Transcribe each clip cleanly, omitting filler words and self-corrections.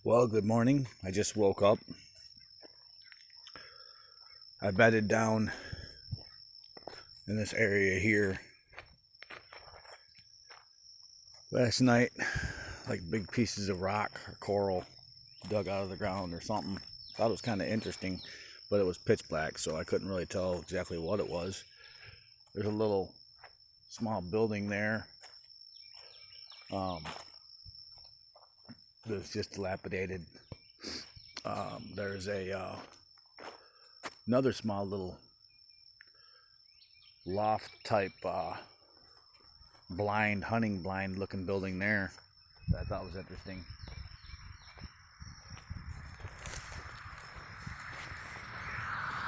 Well, good morning. I just woke up. I bedded down in this area here last night, like big pieces of rock or coral dug out of the ground or something. Thought it was kind of interesting, but it was pitch black, so I couldn't really tell exactly what it was. There's a little small building there. That's just dilapidated. There's another small little loft type hunting blind looking building there that I thought was interesting.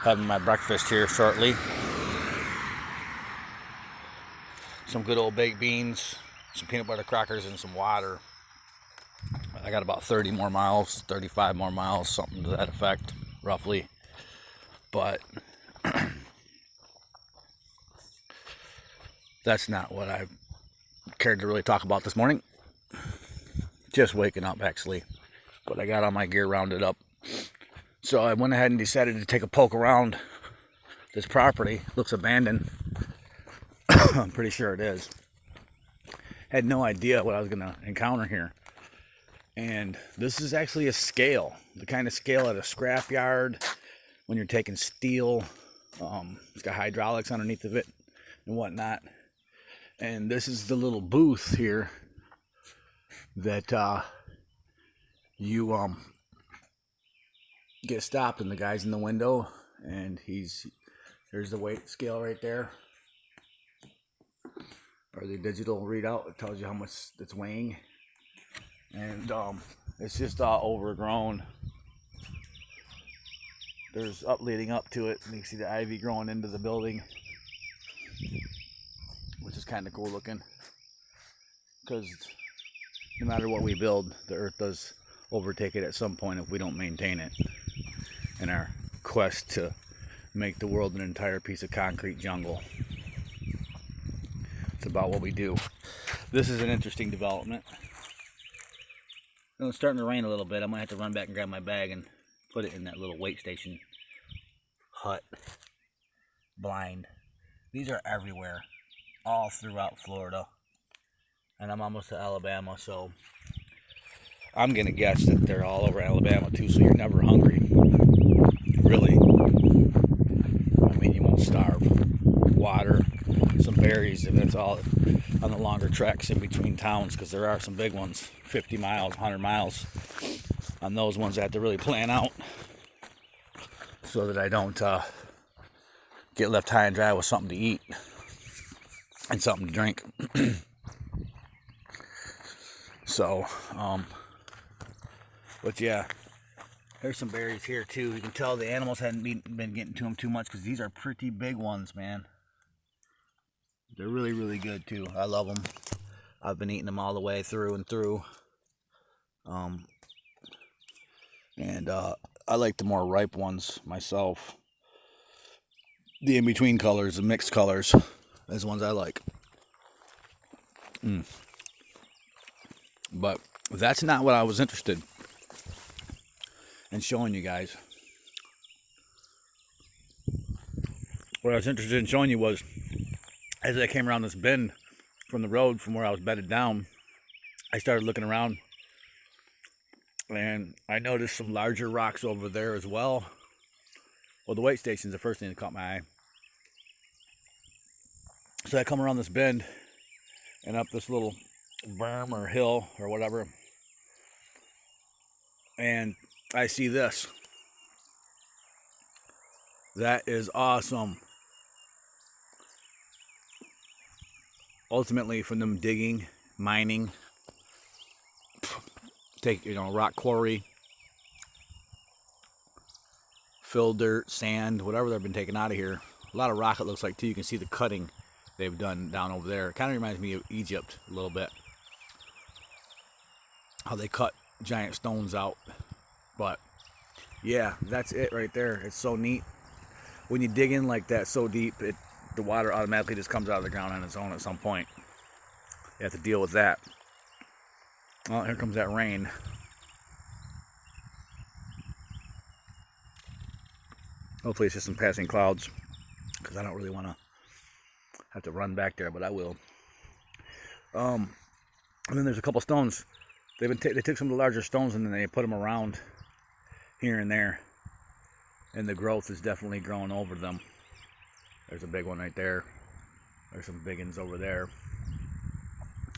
Having my breakfast here shortly. Some good old baked beans, some peanut butter crackers, and some water. I got about 30 more miles, 35 more miles, something to that effect, roughly. But that's not what I cared to really talk about this morning. Just waking up, actually. But I got all my gear rounded up. So I went ahead and decided to take a poke around this property. Looks abandoned. I'm pretty sure it is. Had no idea what I was going to encounter here. And this is actually a scale. The kind of scale at a scrap yard when you're taking steel. It's got hydraulics underneath of it and whatnot. And this is the little booth here that you get stopped, and the guy's in the window, and there's the weight scale right there, or the digital readout. It tells you how much it's weighing, and it's just all overgrown. There's leading up to it, and you can see the ivy growing into the building, which is kind of cool looking, because no matter what we build, the earth does overtake it at some point if we don't maintain it in our quest to make the world an entire piece of concrete jungle. It's about what we do. This is an interesting development. It's starting to rain a little bit. I might have to run back and grab my bag and put it in that little weight station hut blind. These are everywhere, all throughout Florida, and I'm almost to Alabama, so I'm gonna guess that they're all over Alabama too, so you're never hungry, really. I mean, you won't starve. Water, some berries, if that's all on the longer treks in between towns, because there are some big ones, 50 miles, 100 miles. On those ones I have to really plan out so that I don't get left high and dry with something to eat and something to drink. So, but yeah, there's some berries here too. You can tell the animals hadn't been getting to them too much, because these are pretty big ones, man. They're really, really good too. I love them. I've been eating them all the way through and through. I like the more ripe ones myself. The in-between colors, the mixed colors, is the ones I like. But that's not what I was interested in showing you guys. What I was interested in showing you was, as I came around this bend from the road from where I was bedded down, I started looking around, and I noticed some larger rocks over there as well. Well, the weight station's the first thing that caught my eye. So I come around this bend and up this little berm or hill or whatever, and I see this. That is awesome. Ultimately, from them digging, mining, take, rock quarry, fill dirt, sand, whatever they've been taking out of here. A lot of rock, it looks like too. You can see the cutting they've done down over there. It kind of reminds me of Egypt a little bit, how they cut giant stones out. But yeah, that's it right there. It's so neat. When you dig in like that so deep, the water automatically just comes out of the ground on its own at some point. You have to deal with that. Well, here comes that rain. Hopefully it's just some passing clouds, because I don't really want to have to run back there, but I will. And then there's a couple stones. They took some of the larger stones and then they put them around here and there, and the growth is definitely growing over them. There's a big one right there. There's some big ones over there.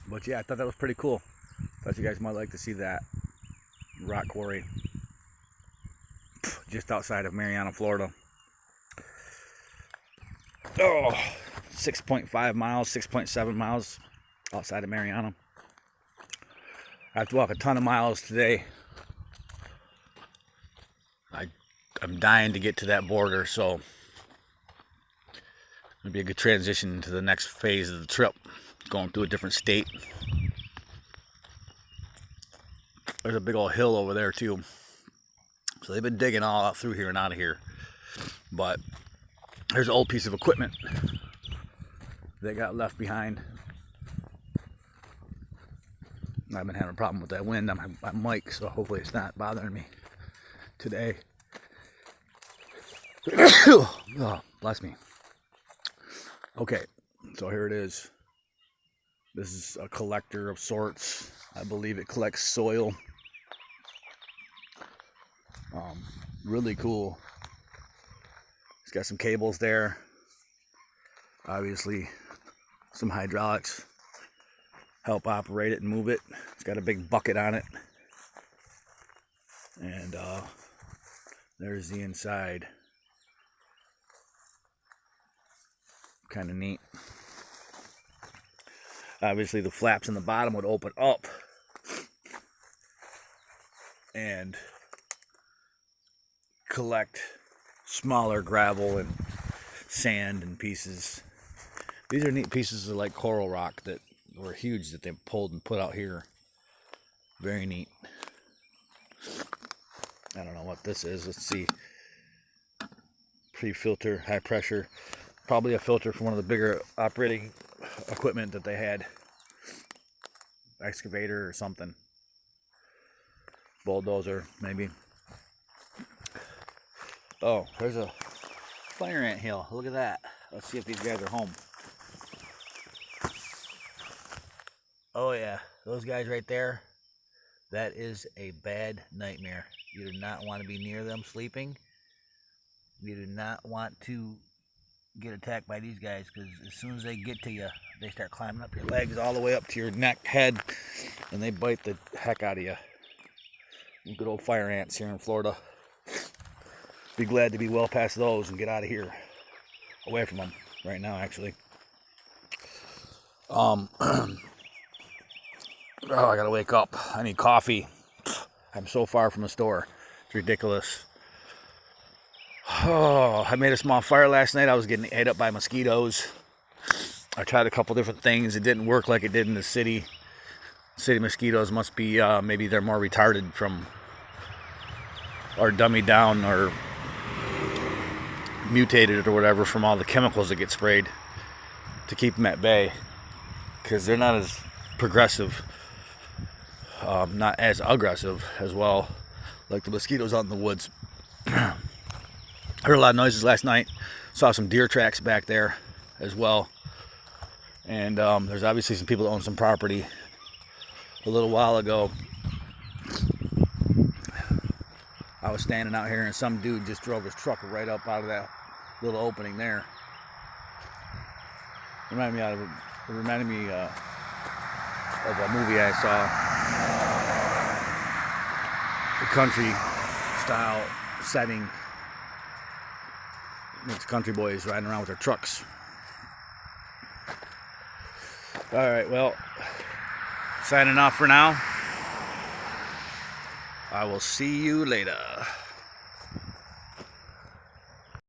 But yeah, I thought that was pretty cool. Thought you guys might like to see that rock quarry just outside of Marianna, Florida. Oh, 6.5 miles, 6.7 miles outside of Marianna. I have to walk a ton of miles today. I'm dying to get to that border, so it'll be a good transition to the next phase of the trip, going through a different state. There's a big old hill over there too, so they've been digging all out through here and out of here. But there's an old piece of equipment that got left behind. I've been having a problem with that wind on my mic, so hopefully it's not bothering me today. Oh, bless me. Okay, so here it is. This is a collector of sorts. I believe it collects soil. Really cool. It's got some cables there. Obviously, some hydraulics help operate it and move it. It's got a big bucket on it. And there's the inside. Kind of neat. Obviously the flaps in the bottom would open up and collect smaller gravel and sand and pieces. These are neat pieces of like coral rock that were huge that they pulled and put out here. Very neat. I don't know what this is. Let's see. Pre-filter, high pressure. Probably a filter from one of the bigger operating equipment that they had. Excavator or something. Bulldozer, maybe. Oh, there's a fire ant hill. Look at that. Let's see if these guys are home. Oh yeah, those guys right there. That is a bad nightmare. You do not want to be near them sleeping. You do not want to get attacked by these guys, because as soon as they get to you, they start climbing up your legs all the way up to your neck, head, and they bite the heck out of you. Good old fire ants here in Florida. Be glad to be well past those and get out of here, away from them right now, actually. Oh, I gotta wake up. I need coffee. I'm so far from the store. It's ridiculous. Oh, I made a small fire last night. I was getting ate up by mosquitoes. I tried a couple different things. It didn't work like it did in the city. City mosquitoes must be, maybe they're more retarded from, or dummied down, or mutated or whatever from all the chemicals that get sprayed to keep them at bay. Because they're not as progressive, not as aggressive as well, like the mosquitoes out in the woods. Heard a lot of noises last night. Saw some deer tracks back there as well. And there's obviously some people that own some property. A little while ago, I was standing out here and some dude just drove his truck right up out of that little opening there. It reminded me of a movie I saw. The country style setting. It's country boys riding around with their trucks. Alright, well, signing off for now. I will see you later.